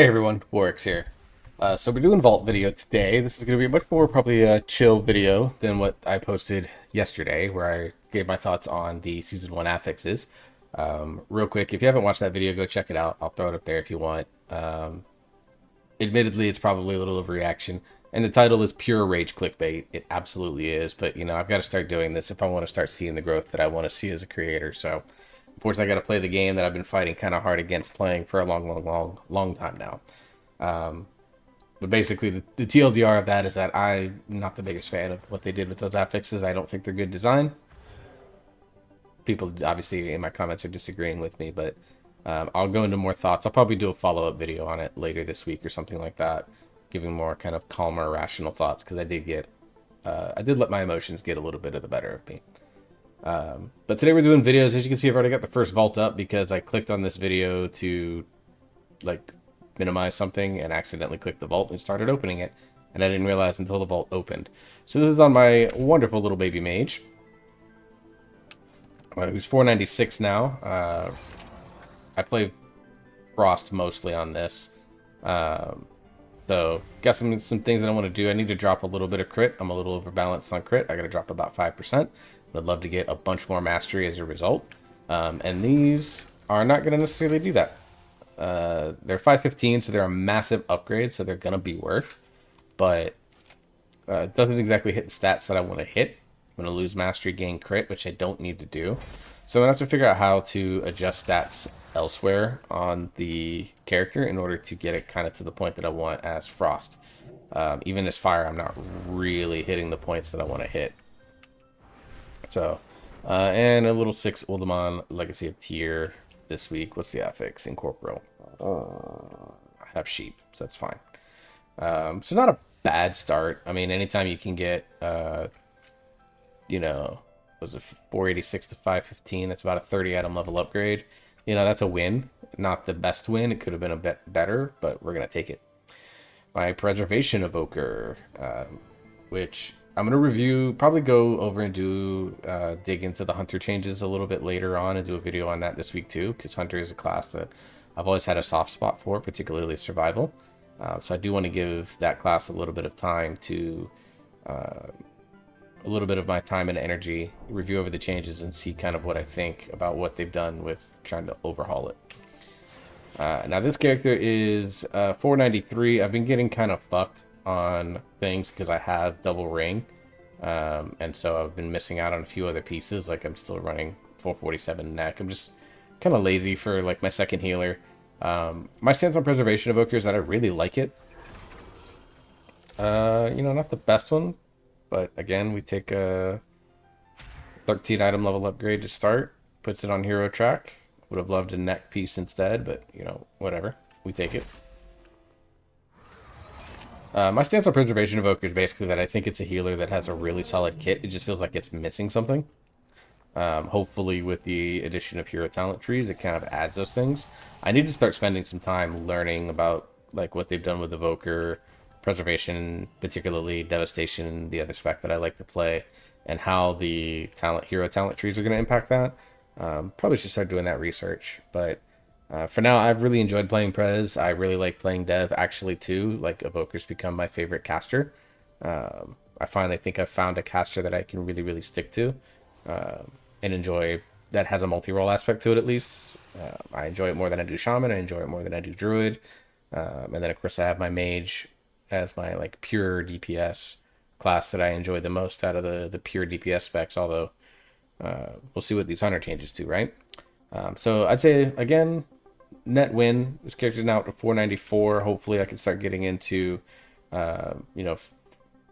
Hey everyone, Warwick's here. So we're doing Vault video today. This is going to be much more probably a chill video than what I posted yesterday, where I gave my thoughts on the Season 1 affixes. Real quick, if you haven't watched that video, go check it out. I'll throw it up there if you want. Admittedly, it's probably a little overreaction, and the title is pure rage clickbait. It absolutely is, but you know, I've got to start doing this if I want to start seeing the growth that I want to see as a creator. So unfortunately, I got to play the game that I've been fighting kind of hard against playing for a long time now. But basically, the TLDR of that is that I'm not the biggest fan of what they did with those affixes. I don't think they're good design. People obviously in my comments are disagreeing with me, but I'll go into more thoughts. I'll probably do a follow-up video on it later this week or something like that, giving more kind of calmer, rational thoughts, because I did let my emotions get a little bit of the better of me. But today we're doing videos. As you can see, I've already got the first vault up because I clicked on this video to like minimize something and accidentally clicked the vault and started opening it, and I didn't realize until the vault opened. So this is on my wonderful little baby mage, who's 496 now. I play Frost mostly on this. So got some things that I want to do. I need to drop a little bit of crit. I'm a little overbalanced on crit. I got to drop about 5%. I'd love to get a bunch more mastery as a result. And these are not going to necessarily do that. They're 515, so they're a massive upgrade, so they're going to be worth. But it doesn't exactly hit the stats that I want to hit. I'm going to lose mastery, gain crit, which I don't need to do. So I'm going to have to figure out how to adjust stats elsewhere on the character in order to get it kind of to the point that I want as Frost. Even as Fire, I'm not really hitting the points that I want to hit. So, and a little 6 Uldaman Legacy of Tyr this week. What's the affix? Incorporeal. I have sheep, so that's fine. So not a bad start. I mean, anytime you can get, you know, was it 486 to 515? That's about a 30 item level upgrade. You know, that's a win. Not the best win. It could have been a bit better, but we're going to take it. My Preservation Evoker, which I'm going to review, probably go over and do, dig into the Hunter changes a little bit later on and do a video on that this week too, because Hunter is a class that I've always had a soft spot for, particularly survival. So I do want to give that class a little bit of time to, a little bit of my time and energy, review over the changes and see kind of what I think about what they've done with trying to overhaul it. Now this character is 493. I've been getting kind of fucked on things because I have double ring, and so I've been missing out on a few other pieces. Like I'm still running 447 neck. I'm just kind of lazy for like my second healer. My stance on Preservation Evoker is that I really like it. You know, not the best one, but again, we take a 13 item level upgrade to start, puts it on hero track. Would have loved a neck piece instead, but you know, whatever, we take it. My stance on Preservation Evoker is basically that I think it's a healer that has a really solid kit. It just feels like it's missing something. Hopefully with the addition of hero talent trees, it kind of adds those things. I need to start spending some time learning about like what they've done with Evoker, Preservation, particularly Devastation, the other spec that I like to play, and how the hero talent trees are going to impact that. Probably should start doing that research, but for now, I've really enjoyed playing Prez. I really like playing Dev, actually, too. Like, Evoker's become my favorite caster. I finally think I've found a caster that I can really, really stick to and enjoy, that has a multi-role aspect to it, at least. I enjoy it more than I do Shaman. I enjoy it more than I do Druid. And then, of course, I have my Mage as my, like, pure DPS class that I enjoy the most out of the pure DPS specs, although we'll see what these Hunter changes to, right? So I'd say, again, net win. This character's now up to 494. Hopefully I can start getting into, you know,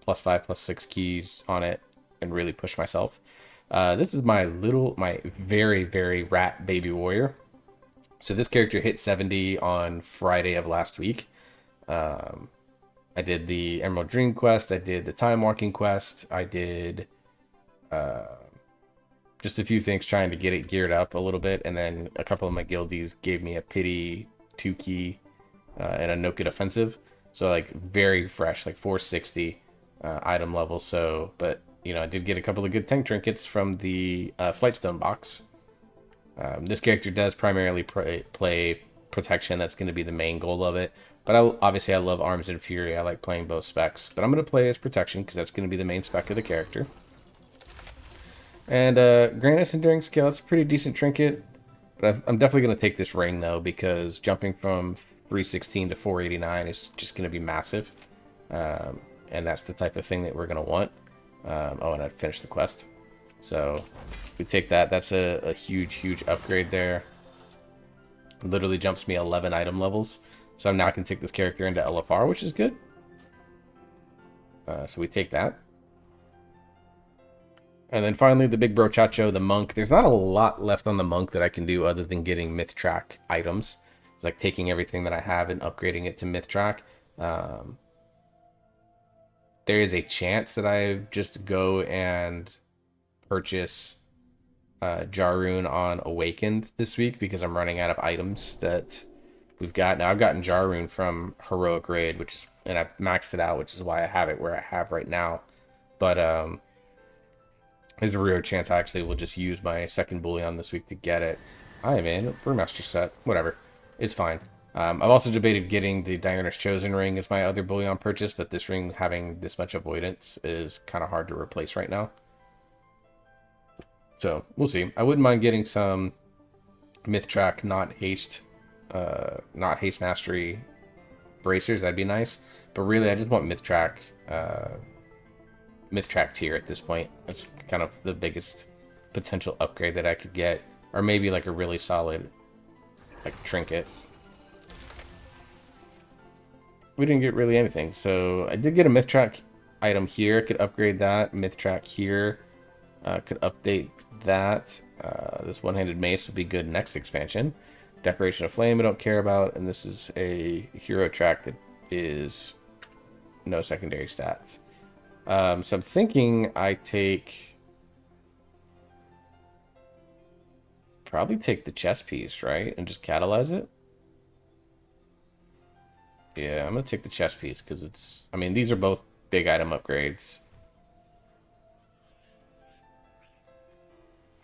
+5, +6 keys on it and really push myself. This is my very, very rat baby warrior. So this character hit 70 on Friday of last week. I did the Emerald Dream quest. I did the Time Walking quest. I did just a few things trying to get it geared up a little bit, and then a couple of my guildies gave me a pity 2 key and a Nokid offensive. So like very fresh, like 460 item level. So, but you know, I did get a couple of good tank trinkets from the Flightstone box. This character does primarily play protection. That's going to be the main goal of it. But obviously I love Arms and Fury. I like playing both specs. But I'm going to play as Protection because that's going to be the main spec of the character. And Granus Enduring Scale, it's a pretty decent trinket. But I'm definitely going to take this ring, though, because jumping from 316 to 489 is just going to be massive. And that's the type of thing that we're going to want. Oh, and I finished the quest. So we take that. That's a huge, huge upgrade there. Literally jumps me 11 item levels. So I'm now can take this character into LFR, which is good. So we take that. And then finally, the big brochacho, the monk. There's not a lot left on the monk that I can do other than getting myth track items. It's like taking everything that I have and upgrading it to myth track. There is a chance that I just go and purchase Jarun on Awakened this week because I'm running out of items that we've got. Now I've gotten Jarun from Heroic Raid, and I've maxed it out, which is why I have it where I have right now. But there's a real chance I actually will just use my second bullion this week to get it. I am in Brewmaster set. Whatever. It's fine. I've also debated getting the Diurna's Chosen ring as my other bullion purchase, but this ring having this much avoidance is kind of hard to replace right now. So we'll see. I wouldn't mind getting some myth track, not haste mastery bracers. That'd be nice. But really, I just want myth track tier at this point. That's kind of the biggest potential upgrade that I could get, or maybe like a really solid like trinket. We didn't get really anything, so I did get a myth track item here. I could upgrade that. Myth track here. Could update that. This one-handed mace would be good next expansion. Decoration of Flame I don't care about, and this is a hero track that is no secondary stats. So I'm thinking I probably take the chess piece, right? And just catalyze it. Yeah, I'm going to take the chess piece because I mean, these are both big item upgrades.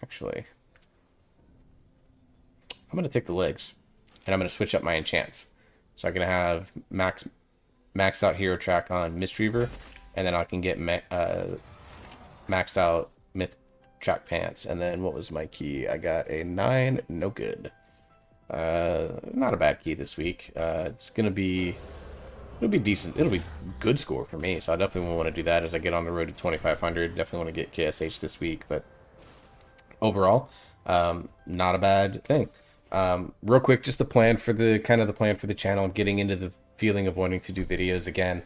Actually, I'm going to take the legs and I'm going to switch up my enchants. So I'm going to have maxed out hero track on Mistweaver, and then I can get maxed out myth track pants. And then what was my key? I got a 9, no good. Not a bad key this week. It'll be decent. It'll be good score for me. So I definitely want to do that as I get on the road to 2,500. Definitely want to get KSH this week, but overall, not a bad thing. Real quick, just the plan for the channel. I'm getting into the feeling of wanting to do videos again.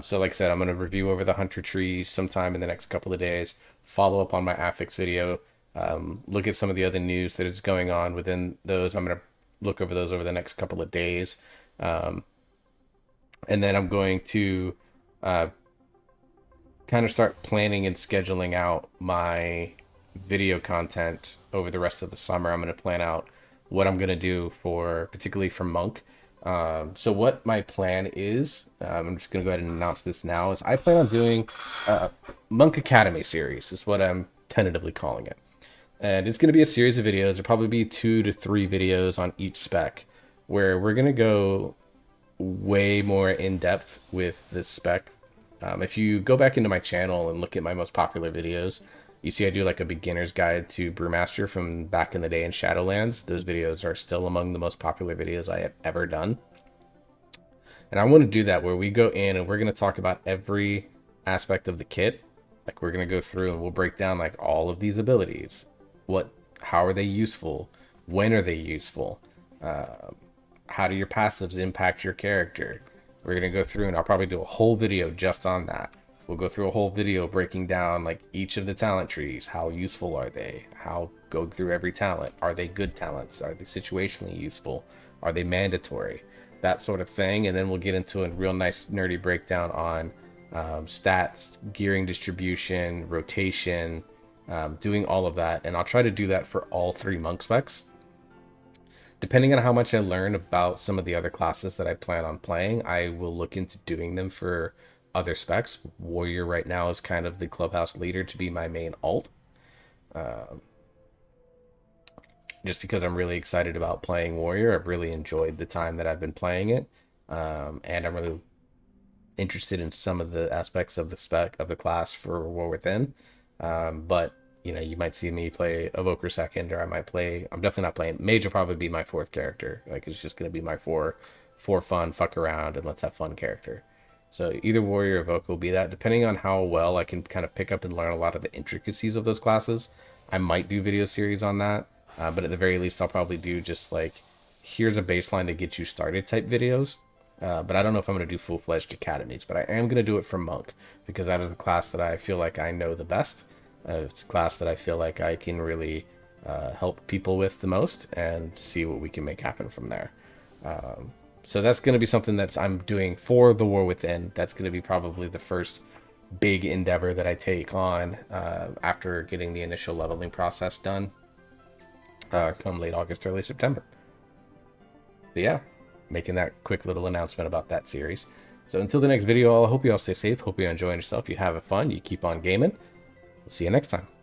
So like I said, I'm going to review over the Hunter trees sometime in the next couple of days, follow up on my affix video, look at some of the other news that is going on within those. I'm going to look over those over the next couple of days. And then I'm going to kind of start planning and scheduling out my video content over the rest of the summer. I'm going to plan out what I'm going to do particularly for Monk. So what my plan is, I'm just going to go ahead and announce this now, is I plan on doing Monk Academy series, is what I'm tentatively calling it. And it's going to be a series of videos. There'll probably be 2 to 3 videos on each spec, where we're going to go way more in depth with this spec. If you go back into my channel and look at my most popular videos, you see I do like a beginner's guide to Brewmaster from back in the day in Shadowlands. Those videos are still among the most popular videos I have ever done. And I want to do that where we go in and we're going to talk about every aspect of the kit. Like we're going to go through and we'll break down like all of these abilities. How are they useful? When are they useful? How do your passives impact your character? We're going to go through and I'll probably do a whole video just on that. We'll go through a whole video breaking down like each of the talent trees. How useful are they? Go through every talent. Are they good talents? Are they situationally useful? Are they mandatory? That sort of thing. And then we'll get into a real nice nerdy breakdown on stats, gearing distribution, rotation, doing all of that. And I'll try to do that for all 3 monk specs. Depending on how much I learn about some of the other classes that I plan on playing, I will look into doing them for other specs. Warrior right now is kind of the clubhouse leader to be my main alt. Just because I'm really excited about playing Warrior. I've really enjoyed the time that I've been playing it. and I'm really interested in some of the aspects of the spec of the class for War Within. But you know, you might see me play Evoker second, or I might play. I'm definitely not playing. Mage will probably be my fourth character. Like it's just gonna be my for fun, fuck around, and let's have fun character. So either Warrior or Evoker will be that, depending on how well I can kind of pick up and learn a lot of the intricacies of those classes. I might do video series on that, but at the very least, I'll probably do just like, here's a baseline to get you started type videos. But I don't know if I'm going to do full-fledged academies, but I am going to do it for Monk, because that is the class that I feel like I know the best. It's a class that I feel like I can really help people with the most, and see what we can make happen from there. So that's going to be something that I'm doing for the War Within. That's going to be probably the first big endeavor that I take on after getting the initial leveling process done come late August, early September. So yeah, making that quick little announcement about that series. So until the next video, I hope you all stay safe. Hope you're enjoying yourself. You're having fun. You keep on gaming. We'll see you next time.